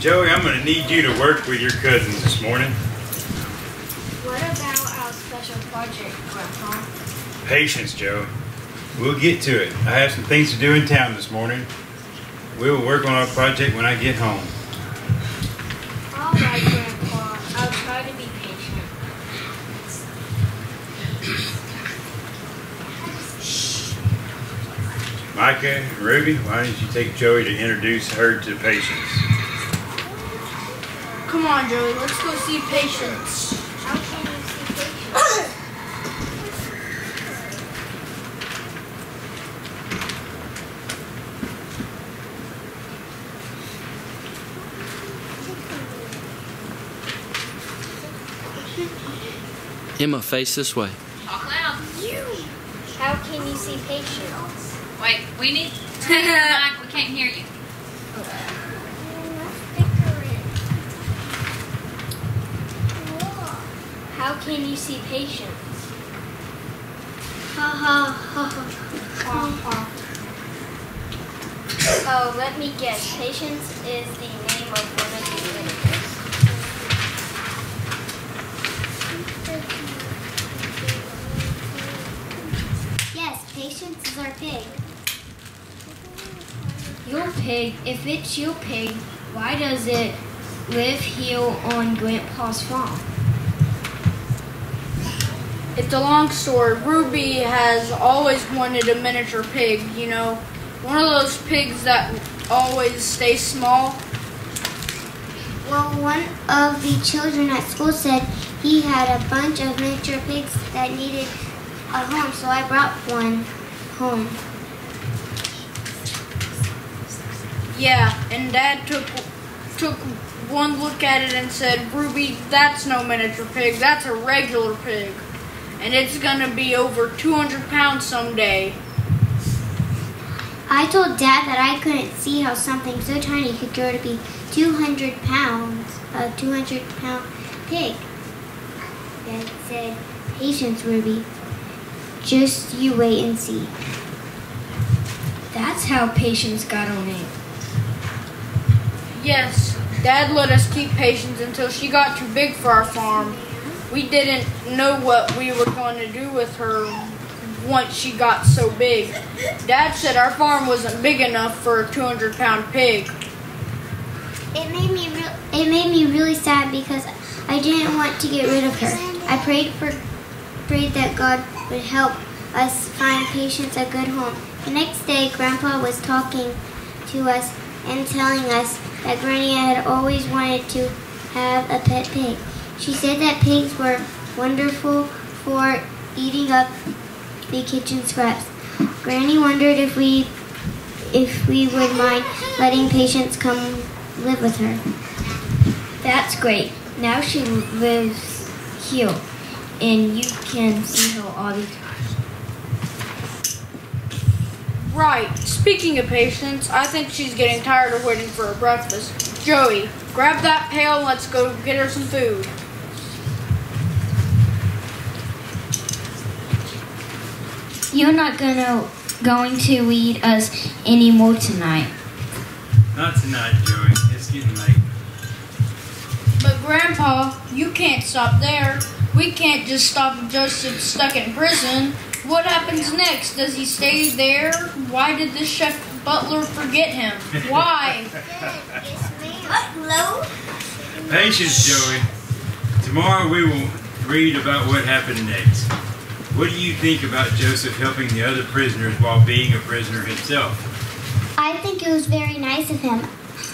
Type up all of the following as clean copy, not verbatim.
Joey, I'm going to need you to work with your cousins this morning. What about our special project, Grandpa? Patience, Joe. We'll get to it. I have some things to do in town this morning. We will work on our project when I get home. All right, Grandpa. I'll try to be patient. Micah and Ruby, why don't you take Joey to introduce her to Patience? Come on, Joey. Let's go see Patience. How can you see patience? Emma, face this way. Talk loud. How can you see patience? Wait, we need to turn your mic. We can't hear you. How can you see patience? Ha ha ha ha ha. Oh, let me guess. Patience is the name of one of the vinegar. Yes, Patience is our pig. Your pig, if it's your pig, why does it live here on Grandpa's farm? It's a long story. Ruby has always wanted a miniature pig, you know. One of those pigs that always stay small. Well, one of the children at school said he had a bunch of miniature pigs that needed a home, so I brought one home. Yeah, and Dad took one look at it and said, Ruby, that's no miniature pig, that's a regular pig. And it's gonna be over 200 pounds someday. I told Dad that I couldn't see how something so tiny could grow to be 200 pounds, a 200-pound pig. Dad said, Patience, Ruby. Just you wait and see. That's how Patience got her name. Yes, Dad let us keep Patience until she got too big for our farm. We didn't know what we were going to do with her once she got so big. Dad said our farm wasn't big enough for a 200-pound pig. It made me really sad because I didn't want to get rid of her. I prayed that God would help us find Patience a good home. The next day, Grandpa was talking to us and telling us that Granny had always wanted to have a pet pig. She said that pigs were wonderful for eating up the kitchen scraps. Granny wondered if we would mind letting Patience come live with her. That's great. Now she lives here, and you can see her all the time. Right, speaking of Patience, I think she's getting tired of waiting for her breakfast. Joey, grab that pail and let's go get her some food. You're not going to lead us anymore tonight. Not tonight, Joey. It's getting late. But Grandpa, you can't stop there. We can't just stop Joseph stuck in prison. What happens next? Does he stay there? Why did the chef butler forget him? Why? Hello? Patience, Joey. Tomorrow we will read about what happened next. What do you think about Joseph helping the other prisoners while being a prisoner himself? I think it was very nice of him.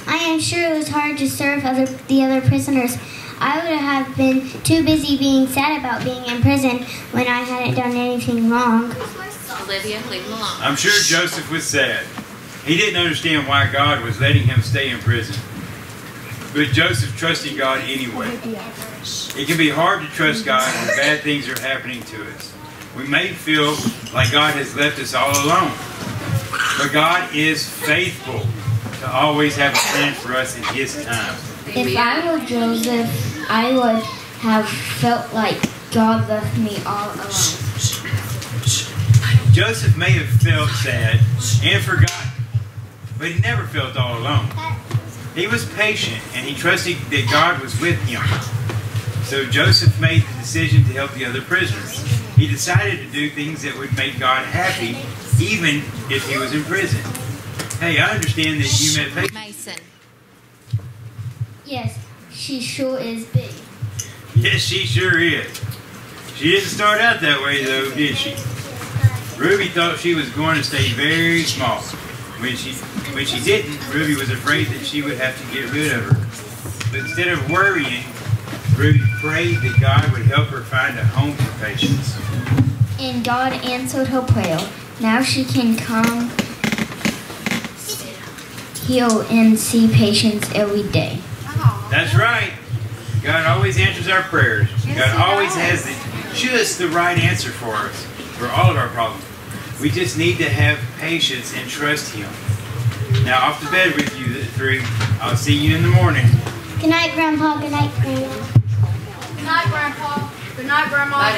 I am sure it was hard to serve the other prisoners. I would have been too busy being sad about being in prison when I hadn't done anything wrong. Olivia, leave him alone. I'm sure Joseph was sad. He didn't understand why God was letting him stay in prison. But Joseph trusted God anyway. It can be hard to trust God when bad things are happening to us. We may feel like God has left us all alone. But God is faithful to always have a plan for us in His time. If I were Joseph, I would have felt like God left me all alone. Joseph may have felt sad and forgotten, but he never felt all alone. He was patient, and he trusted that God was with him. So Joseph made the decision to help the other prisoners. He decided to do things that would make God happy, even if he was in prison. Hey, I understand that you met patience. Mason. Yes, she sure is big. Yes, she sure is. She didn't start out that way, though, did she? Ruby thought she was going to stay very small. When she didn't, Ruby was afraid that she would have to get rid of her. But instead of worrying, Ruby prayed that God would help her find a home for Patience. And God answered her prayer. Now she can come here and see Patience every day. That's right. God always answers our prayers. God always has just the right answer for us, for all of our problems. We just need to have patience and trust Him. Now, off to bed with you, the three. I'll see you in the morning. Good night, Grandpa. Good night, Grandma. Good night, Grandpa. Good night, Grandma.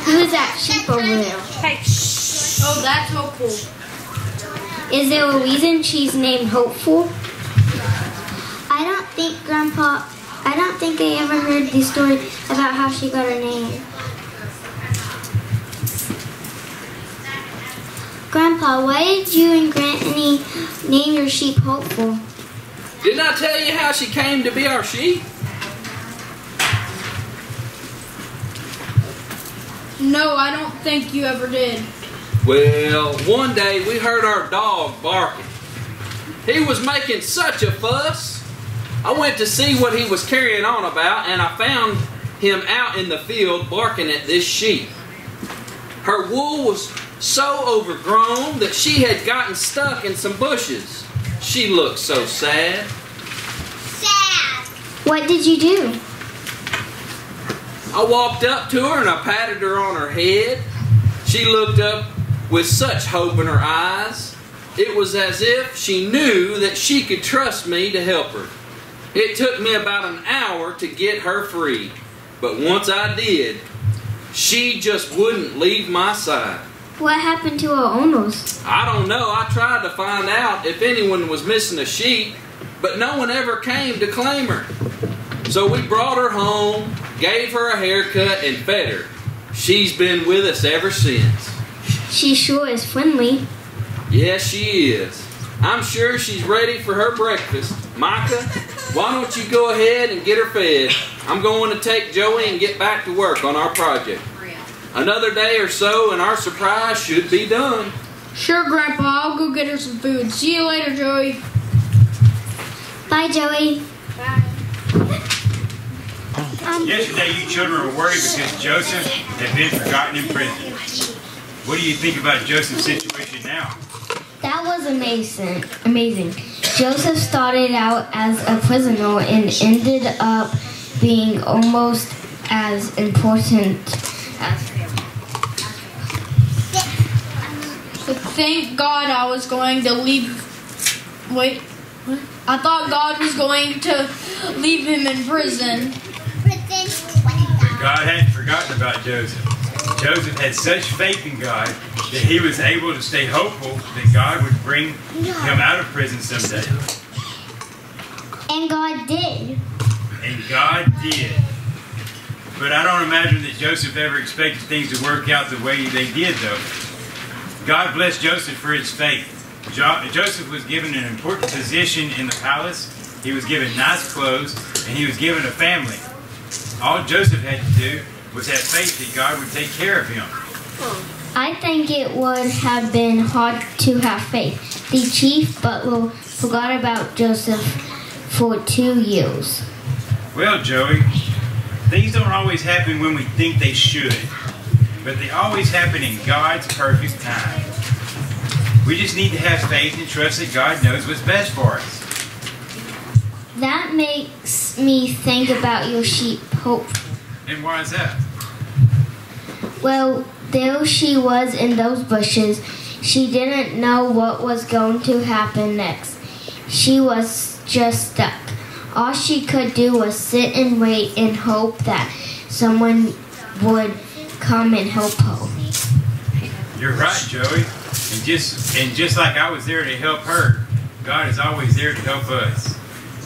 Who's that sheep over there? Oh, that's Hopeful. Is there a reason she's named Hopeful? I don't think I ever heard the story about how she got her name. Grandpa, why did you and Granny name your sheep Hopeful? Didn't I tell you how she came to be our sheep? No, I don't think you ever did. Well, one day we heard our dog barking. He was making such a fuss. I went to see what he was carrying on about, and I found him out in the field barking at this sheep. Her wool was so overgrown that she had gotten stuck in some bushes. She looked so sad. What did you do? I walked up to her and I patted her on her head. She looked up with such hope in her eyes. It was as if she knew that she could trust me to help her. It took me about an hour to get her free, but once I did, she just wouldn't leave my side. What happened to her owners? I don't know. I tried to find out if anyone was missing a sheep, but no one ever came to claim her. So we brought her home, gave her a haircut, and fed her. She's been with us ever since. She sure is friendly. Yes, she is. I'm sure she's ready for her breakfast. Micah, why don't you go ahead and get her fed? I'm going to take Joey and get back to work on our project. Another day or so and our surprise should be done. Sure, Grandpa. I'll go get her some food. See you later, Joey. Bye, Joey. Bye. Yesterday, you children were worried because Joseph had been forgotten in prison. What do you think about Joseph's situation now? That was amazing. Joseph started out as a prisoner and ended up being almost as important as him. So thank God I was going to leave. Wait. What? I thought God was going to leave him in prison. But God hadn't forgotten about Joseph. Joseph had such faith in God that he was able to stay hopeful that God would bring him out of prison someday. And God did. And God did. But I don't imagine that Joseph ever expected things to work out the way they did, though. God blessed Joseph for his faith. Joseph was given an important position in the palace. He was given nice clothes, and he was given a family. All Joseph had to do was have faith that God would take care of him. I think it would have been hard to have faith. The chief butler forgot about Joseph for 2 years. Well, Joey, things don't always happen when we think they should, but they always happen in God's perfect time. We just need to have faith and trust that God knows what's best for us. That makes me think about your sheep, Hope. And why is that? Well, there she was in those bushes. She didn't know what was going to happen next. She was just stuck. All she could do was sit and wait and hope that someone would come and help her. You're right, Joey. And just like I was there to help her, God is always there to help us.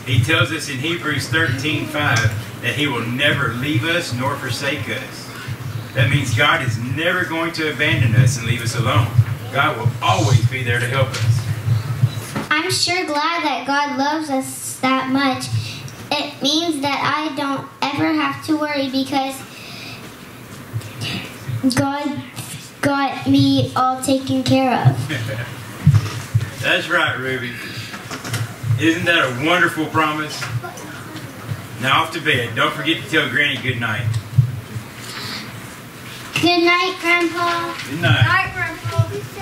He tells us in Hebrews 13:5 that He will never leave us nor forsake us. That means God is never going to abandon us and leave us alone. God will always be there to help us. I'm sure glad that God loves us that much. It means that I don't ever have to worry because God got me all taken care of. That's right, Ruby. Isn't that a wonderful promise? Now off to bed. Don't forget to tell Granny good night. Good night, Grandpa. Good night. Night, Grandpa.